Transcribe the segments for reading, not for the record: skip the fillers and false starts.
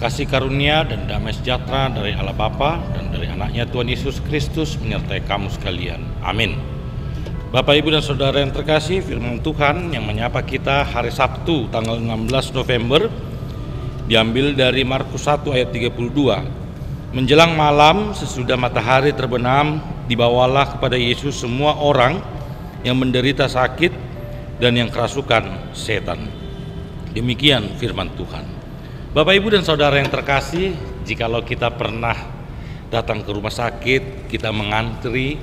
Kasih karunia dan damai sejahtera dari Allah Bapa dan dari anaknya Tuhan Yesus Kristus menyertai kamu sekalian. Amin. Bapak, Ibu, dan Saudara yang terkasih, firman Tuhan yang menyapa kita hari Sabtu tanggal 16 November diambil dari Markus 1 ayat 32. Menjelang malam sesudah matahari terbenam, dibawalah kepada Yesus semua orang yang menderita sakit dan yang kerasukan setan. Demikian firman Tuhan. Bapak, Ibu, dan Saudara yang terkasih, jikalau kita pernah datang ke rumah sakit, kita mengantri,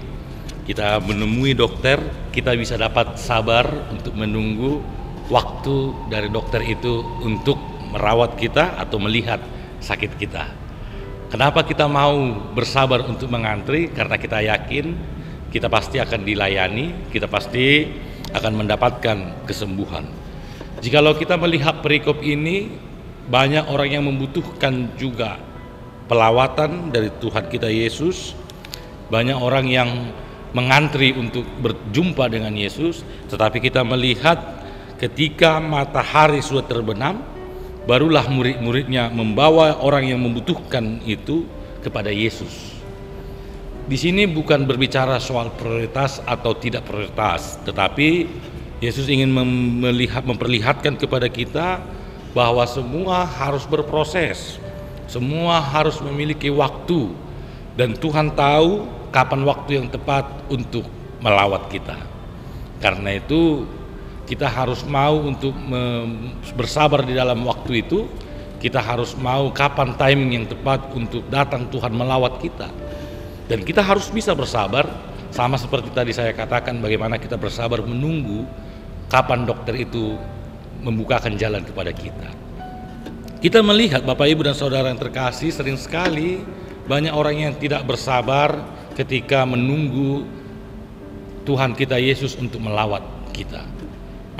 kita menemui dokter, kita bisa dapat sabar untuk menunggu waktu dari dokter itu untuk merawat kita atau melihat sakit kita. Kenapa kita mau bersabar untuk mengantri? Karena kita yakin kita pasti akan dilayani, kita pasti akan mendapatkan kesembuhan. Jikalau kita melihat perikop ini, banyak orang yang membutuhkan juga pelawatan dari Tuhan kita Yesus. Banyak orang yang mengantri untuk berjumpa dengan Yesus. Tetapi kita melihat ketika matahari sudah terbenam, barulah murid-muridnya membawa orang yang membutuhkan itu kepada Yesus. Di sini bukan berbicara soal prioritas atau tidak prioritas, tetapi Yesus ingin memperlihatkan kepada kita bahwa semua harus berproses, semua harus memiliki waktu, dan Tuhan tahu kapan waktu yang tepat untuk melawat kita. Karena itu kita harus mau untuk bersabar di dalam waktu itu. Kita harus mau kapan timing yang tepat untuk datang Tuhan melawat kita. Dan kita harus bisa bersabar, sama seperti tadi saya katakan bagaimana kita bersabar menunggu kapan dokter itu membukakan jalan kepada kita. Kita melihat Bapak, Ibu, dan Saudara yang terkasih, sering sekali banyak orang yang tidak bersabar ketika menunggu Tuhan kita Yesus untuk melawat kita.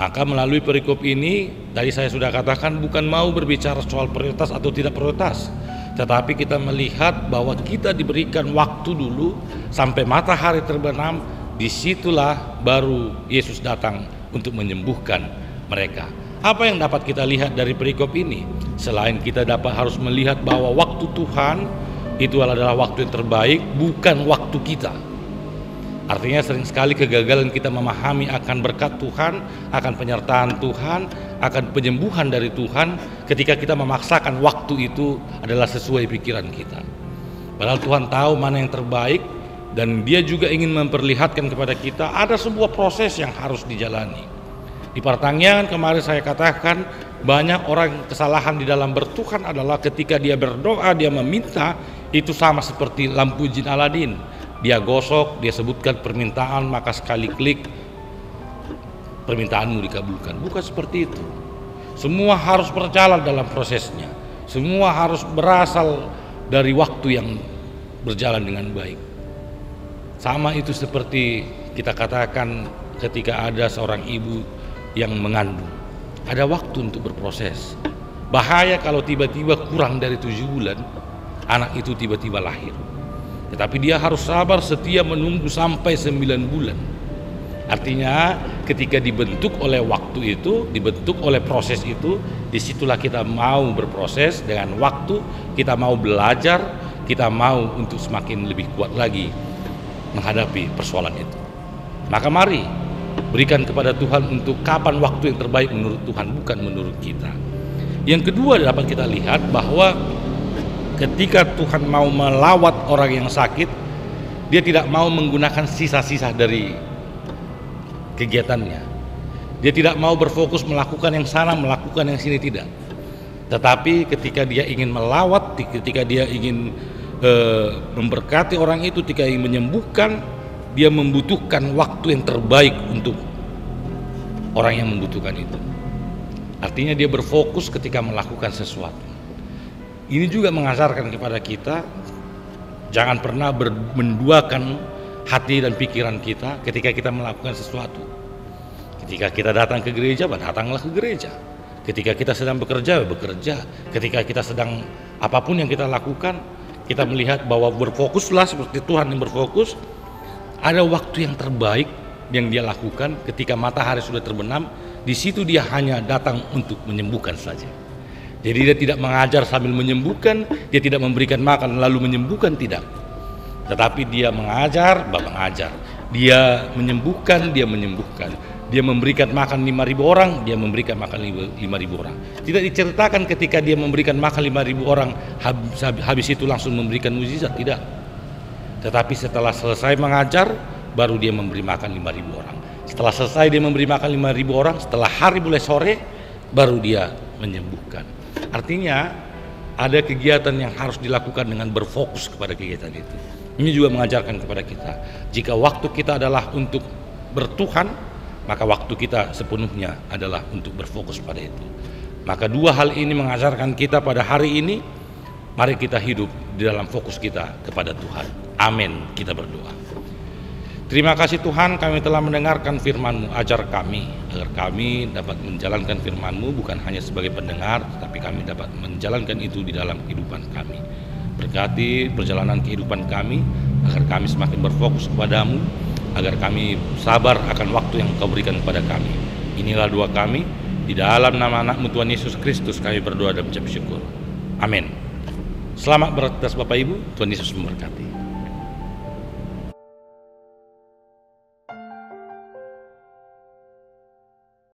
Maka melalui perikop ini, tadi saya sudah katakan bukan mau berbicara soal prioritas atau tidak prioritas, tetapi kita melihat bahwa kita diberikan waktu dulu sampai matahari terbenam. Disitulah baru Yesus datang untuk menyembuhkan mereka. Apa yang dapat kita lihat dari perikop ini? Selain kita dapat harus melihat bahwa waktu Tuhan itu adalah waktu yang terbaik, bukan waktu kita. Artinya sering sekali kegagalan kita memahami akan berkat Tuhan, akan penyertaan Tuhan, akan penyembuhan dari Tuhan ketika kita memaksakan waktu itu adalah sesuai pikiran kita. Padahal Tuhan tahu mana yang terbaik, dan Dia juga ingin memperlihatkan kepada kita ada sebuah proses yang harus dijalani. Di pertanyaan kemarin saya katakan banyak orang kesalahan di dalam bertuhan adalah ketika dia berdoa, dia meminta, itu sama seperti lampu jin Aladin. Dia gosok, dia sebutkan permintaan, maka sekali klik permintaanmu dikabulkan. Bukan seperti itu. Semua harus berjalan dalam prosesnya. Semua harus berasal dari waktu yang berjalan dengan baik. Sama itu seperti kita katakan ketika ada seorang ibu yang mengandung. Ada waktu untuk berproses. Bahaya kalau tiba-tiba kurang dari 7 bulan, anak itu tiba-tiba lahir. Tetapi dia harus sabar setia menunggu sampai 9 bulan. Artinya ketika dibentuk oleh waktu itu, dibentuk oleh proses itu, disitulah kita mau berproses dengan waktu, kita mau belajar, kita mau untuk semakin lebih kuat lagi menghadapi persoalan itu. Maka mari berikan kepada Tuhan untuk kapan waktu yang terbaik menurut Tuhan, bukan menurut kita. Yang kedua dapat kita lihat bahwa ketika Tuhan mau melawat orang yang sakit, dia tidak mau menggunakan sisa-sisa dari kegiatannya. Dia tidak mau berfokus melakukan yang sana, melakukan yang sini, tidak. Tetapi ketika dia ingin melawat, ketika dia ingin memberkati orang itu, ketika ingin menyembuhkan, dia membutuhkan waktu yang terbaik untuk orang yang membutuhkan itu. Artinya dia berfokus ketika melakukan sesuatu. Ini juga mengajarkan kepada kita, jangan pernah menduakan hati dan pikiran kita ketika kita melakukan sesuatu. Ketika kita datang ke gereja, datanglah ke gereja. Ketika kita sedang bekerja, bekerja. Ketika kita sedang apapun yang kita lakukan, kita melihat bahwa berfokuslah seperti Tuhan yang berfokus. Ada waktu yang terbaik yang dia lakukan ketika matahari sudah terbenam. Di situ dia hanya datang untuk menyembuhkan saja. Jadi dia tidak mengajar sambil menyembuhkan, dia tidak memberikan makan lalu menyembuhkan, tidak. Tetapi dia mengajar, mengajar. Dia menyembuhkan, dia menyembuhkan. Dia memberikan makan 5.000 orang, dia memberikan makan 5.000 orang. Tidak diceritakan ketika dia memberikan makan 5.000 orang, habis itu langsung memberikan mukjizat, tidak. Tetapi setelah selesai mengajar, baru dia memberi makan 5.000 orang. Setelah selesai dia memberi makan 5.000 orang, setelah hari mulai sore, baru dia menyembuhkan. Artinya ada kegiatan yang harus dilakukan dengan berfokus kepada kegiatan itu. Ini juga mengajarkan kepada kita, jika waktu kita adalah untuk bertuhan, maka waktu kita sepenuhnya adalah untuk berfokus pada itu. Maka dua hal ini mengajarkan kita pada hari ini, mari kita hidup di dalam fokus kita kepada Tuhan. Amin. Kita berdoa. Terima kasih Tuhan, kami telah mendengarkan firman-Mu. Ajar kami agar kami dapat menjalankan firman-Mu bukan hanya sebagai pendengar, tetapi kami dapat menjalankan itu di dalam kehidupan kami. Berkati perjalanan kehidupan kami agar kami semakin berfokus kepada-Mu, agar kami sabar akan waktu yang Engkau berikan kepada kami. Inilah doa kami, di dalam nama anak-Mu Tuhan Yesus Kristus kami berdoa dan mengucap syukur. Amin. Selamat beraktivitas Bapak Ibu, Tuhan Yesus memberkati.